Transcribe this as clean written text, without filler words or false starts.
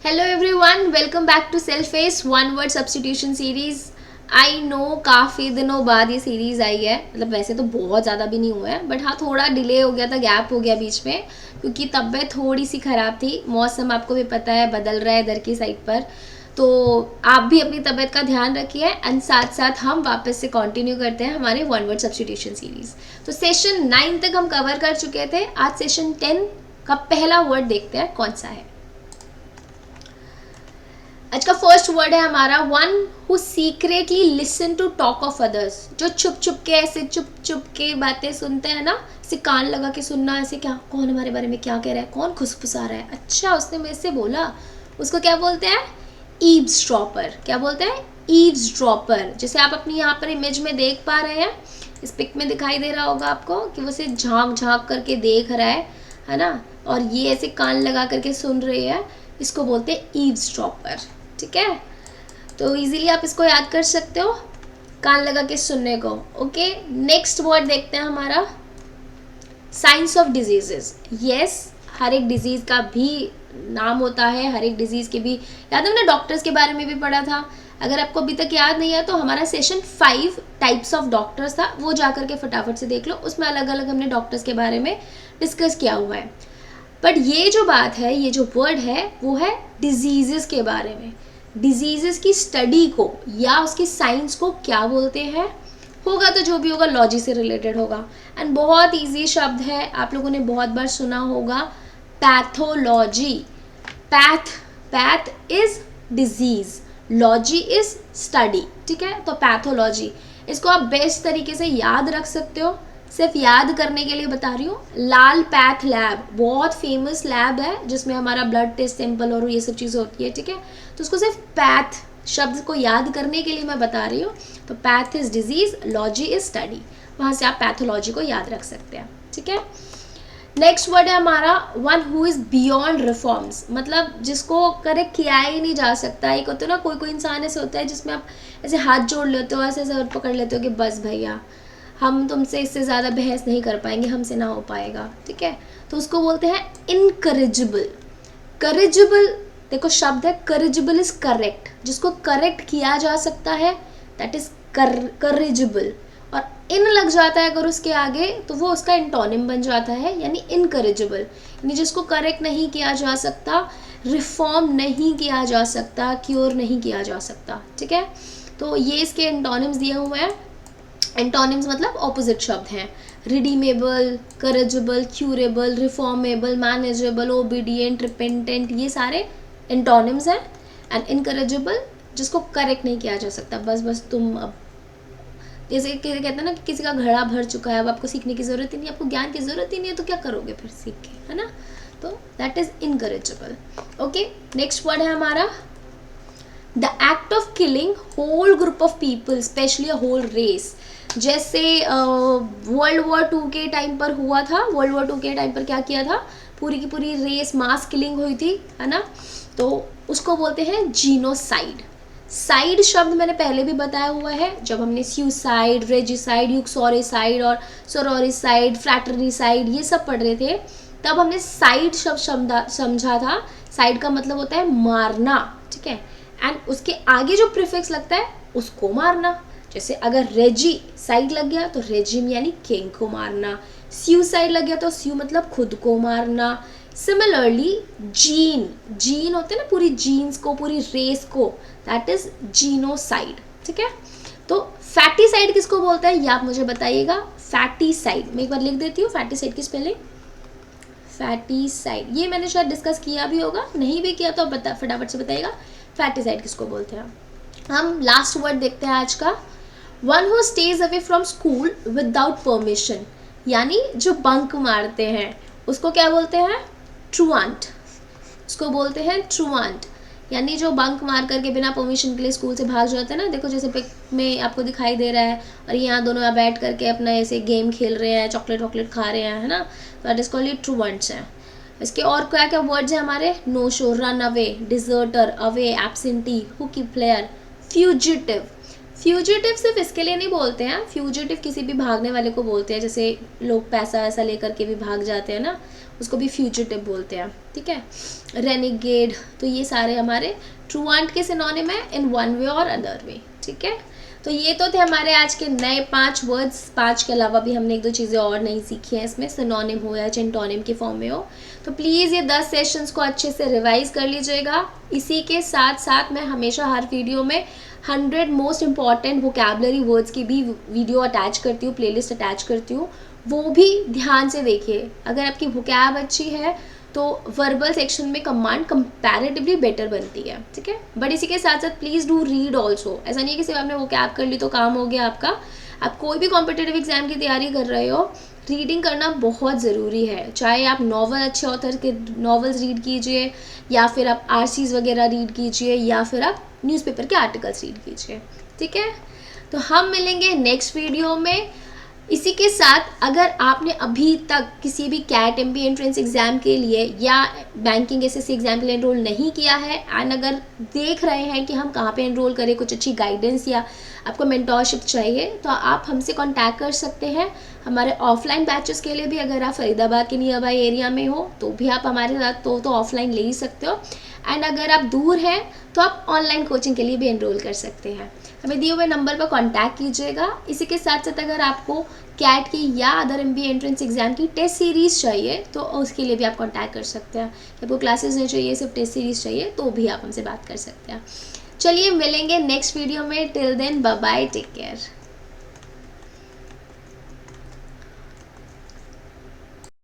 Hello everyone, welcome back to self face one word substitution series. I know काफ़ी दिनों बाद ये series आई है, मतलब वैसे तो बहुत ज़्यादा भी नहीं हुआ है, बट हाँ थोड़ा डिले हो गया था, गैप हो गया बीच में, क्योंकि तबीयत थोड़ी सी ख़राब थी। मौसम आपको भी पता है बदल रहा है इधर की साइड पर, तो आप भी अपनी तबीयत का ध्यान रखिए। एंड साथ साथ हम वापस से कंटिन्यू करते हैं हमारे वन वर्ड सब्स्टिट्यूशन सीरीज़। तो सेशन 9 तक हम कवर कर चुके थे, आज सेशन 10 का पहला वर्ड देखते हैं कौन सा है। आज का फर्स्ट वर्ड है हमारा one who secretly listen to talk of others. जो छुप छुप के ऐसे चुप चुप के बातें सुनते हैं ना, ऐसे कान लगा के सुनना, ऐसे क्या कौन हमारे बारे में क्या कह रहा है, कौन खुसफुसा रहा है, अच्छा उसने मेरे से बोला, उसको क्या बोलते हैं? ईव्सड्रॉपर। क्या बोलते हैं? ईव्सड्रॉपर। जैसे आप अपनी यहाँ पर इमेज में देख पा रहे हैं, इस पिक में दिखाई दे रहा होगा आपको कि वो उसे झांक झांक करके देख रहा है ना, और ये ऐसे कान लगा करके सुन रही है, इसको बोलते हैं ईव्सड्रॉपर। ठीक है, तो इजीली आप इसको याद कर सकते हो, कान लगा के सुनने को। ओके, नेक्स्ट वर्ड देखते हैं हमारा साइंस ऑफ डिजीजेस। यस, हर एक डिजीज का भी नाम होता है, हर एक डिजीज के भी याद है, हमने डॉक्टर्स के बारे में भी पढ़ा था। अगर आपको अभी तक याद नहीं है तो हमारा सेशन 5 टाइप्स ऑफ डॉक्टर्स था, वो जा करके फटाफट से देख लो, उसमें अलग अलग हमने डॉक्टर्स के बारे में डिस्कस किया हुआ है। बट ये जो बात है, ये जो वर्ड है, वो है डिजीजेस के बारे में। डिजीजेस की स्टडी को या उसकी साइंस को क्या बोलते हैं? होगा तो जो भी होगा लॉजी से रिलेटेड होगा। एंड बहुत इजी शब्द है, आप लोगों ने बहुत बार सुना होगा, pathology. Path is disease, logy is study. ठीक है, तो पैथोलॉजी, इसको आप बेस्ट तरीके से याद रख सकते हो। सिर्फ याद करने के लिए बता रही हूँ, लाल पैथ लैब बहुत फेमस लैब है जिसमें हमारा ब्लड टेस्ट, सैंपल और ये सब चीज़ें होती है। ठीक है, तो उसको सिर्फ पैथ शब्द को याद करने के लिए मैं बता रही हूँ। तो path is disease, logy is study, वहाँ से आप पैथोलॉजी को याद रख सकते हैं। ठीक है, नेक्स्ट वर्ड है हमारा one who is beyond reforms, मतलब जिसको करेक्ट किया ही नहीं जा सकता। एक होता है ना, कोई कोई इंसान ऐसे होता है जिसमें आप ऐसे हाथ जोड़ लेते हो, ऐसे ऐसे पकड़ लेते हो कि बस भैया हम तुमसे इससे ज़्यादा बहस नहीं कर पाएंगे, हमसे ना हो पाएगा। ठीक है, तो उसको बोलते हैं इनकरेजिबल। करेजिबल, देखो शब्द है, करेजिबल इज करेक्ट, जिसको करेक्ट किया जा सकता है दैट इज करेजिबल, और इन लग जाता है अगर उसके आगे तो वो उसका इंटोनिम बन जाता है, यानी इनकरेजिबल, यानी जिसको करेक्ट नहीं किया जा सकता, रिफॉर्म नहीं किया जा सकता, क्योर नहीं किया जा सकता। ठीक है, तो ये इसके इंटोनिम्स दिए हुए हैं। एंटोनिम्स मतलब ऑपोजिट शब्द हैं, redeemable, corrigible, curable, reformable, manageable, obedient, repentant, ये सारे एंटोनिम्स हैं। एंड इनकरेजेबल, जिसको करेक्ट नहीं किया जा सकता, बस बस तुम अब जैसे कहते हैं ना कि किसी का घड़ा भर चुका है, अब आपको सीखने की ज़रूरत ही नहीं, आपको ज्ञान की ज़रूरत ही नहीं है, तो क्या करोगे फिर सीख के, है ना, तो that is incorrigible. Okay, next word है हमारा the act of killing whole group of people, especially a whole race. जैसे वर्ल्ड वॉर 2 के टाइम पर हुआ था, वर्ल्ड वॉर 2 के टाइम पर क्या किया था, पूरी की पूरी रेस मास किलिंग हुई थी, है ना, तो उसको बोलते हैं जीनोसाइड। साइड शब्द मैंने पहले भी बताया हुआ है, जब हमने सुसाइड, रेजिसाइड, यूक्सोरिसाइड और सोरोरिसाइड, फ्रैटर्निसाइड ये सब पढ़ रहे थे, तब हमने साइड शब्द समझा था। साइड का मतलब होता है मारना। ठीक है, एंड उसके आगे जो प्रीफिक्स लगता है उसको मारना। जैसे अगर रेजी साइड लग गया तो रेजिम यानी किंग को मारना, सुसाइड लग गया तो स्यू मतलब खुद को मारना। सिमिलरली जीन, जीन होते हैं ना, पूरी जीन्स को, पूरी रेस को, दैट इज जीनोसाइड। ठीक है, तो फैटीसाइड किसको बोलते हैं ये आप मुझे बताइएगा। फैटीसाइड मैं एक बार लिख देती हूँ, फैटीसाइड की स्पेलिंग, फैटीसाइड, ये मैंने शायद डिस्कस किया भी होगा, नहीं भी किया तो आप बता फटाफट से बताइएगा फैटीसाइड किसको बोलते हैं। हम लास्ट वर्ड देखते हैं आज का, one who stays away from school without permission, यानी जो बंक मारते हैं उसको क्या बोलते हैं? ट्रूआंट। उसको बोलते हैं ट्रूआंट, यानी जो बंक मार करके बिना परमिशन के लिए स्कूल से भाग जाते हैं ना, देखो जैसे पिक में आपको दिखाई दे रहा है, और यहाँ दोनों यहाँ बैठ करके अपना ऐसे गेम खेल रहे हैं, चॉकलेट वॉकलेट खा रहे हैं, है ना, तो दैट इज कॉल्ड ट्रूआंट्स हैं। इसके और क्या क्या वर्ड्स हैं हमारे? No show, run away, deserter, away, absentee, hooky player, fugitive. Fugitive सिर्फ इसके लिए नहीं बोलते हैं, फ्यूजिटिव किसी भी भागने वाले को बोलते हैं, जैसे लोग पैसा वैसा लेकर के भी भाग जाते हैं ना, उसको भी फ्यूजिटिव बोलते हैं, ठीक है। रेनिगेड, तो ये सारे हमारे ट्रूआंट के सिनोनिम है इन वन वे और अदर वे, ठीक है। तो ये तो थे हमारे आज के नए 5 वर्ड्स। 5 के अलावा भी हमने 1-2 चीज़ें और नहीं सीखी हैं इसमें, सिनोनिम हो या एंटोनिम के फॉर्म में हो। तो प्लीज़ ये 10 सेशंस को अच्छे से रिवाइज कर लीजिएगा। इसी के साथ साथ मैं हमेशा हर वीडियो में 100 मोस्ट इंपॉर्टेंट वोकैबुलरी वर्ड्स की भी वीडियो अटैच करती हूँ, प्लेलिस्ट अटैच करती हूँ, वो भी ध्यान से देखिए। अगर आपकी वोकैब अच्छी है तो वर्बल सेक्शन में कमांड कंपैरेटिवली बेटर बनती है, ठीक है। बट इसी के साथ साथ प्लीज़ डू रीड ऑल्सो। ऐसा नहीं है कि सिर्फ आपने वोकैब कर ली तो काम हो गया आपका। आप कोई भी कॉम्पिटिटिव एग्जाम की तैयारी कर रहे हो, रीडिंग करना बहुत ज़रूरी है। चाहे आप नॉवल, अच्छे ऑथर के नॉवेल्स रीड कीजिए, या फिर आप आरसीज वगैरह रीड कीजिए, या फिर आप न्यूज़पेपर के आर्टिकल्स रीड कीजिए, ठीक है। तो हम मिलेंगे नेक्स्ट वीडियो में। इसी के साथ अगर आपने अभी तक किसी भी कैट एमबी एंट्रेंस एग्ज़ाम के लिए या बैंकिंग एसएससी एग्ज़ाम के लिए एनरोल नहीं किया है, एंड अगर देख रहे हैं कि हम कहाँ पे एनरोल करें, कुछ अच्छी गाइडेंस या आपको मेंटोरशिप चाहिए, तो आप हमसे कांटेक्ट कर सकते हैं। हमारे ऑफलाइन बैचेस के लिए भी अगर आप फरीदाबाद के नियर बाई एरिया में हो तो भी आप हमारे साथ तो ऑफलाइन ले ही सकते हो, एंड अगर आप दूर हैं तो आप ऑनलाइन कोचिंग के लिए भी एनरोल कर सकते हैं। हमें दिए हुए नंबर पर कांटेक्ट कीजिएगा। इसी के साथ साथ अगर आपको कैट की या अदर एमबी एंट्रेंस एग्जाम की टेस्ट सीरीज़ चाहिए तो उसके लिए भी आप कांटेक्ट कर सकते हैं। आपको क्लासेस नहीं चाहिए, सिर्फ टेस्ट सीरीज़ चाहिए, तो भी आप हमसे बात कर सकते हैं। चलिए मिलेंगे नेक्स्ट वीडियो में। Till then bye bye, take care.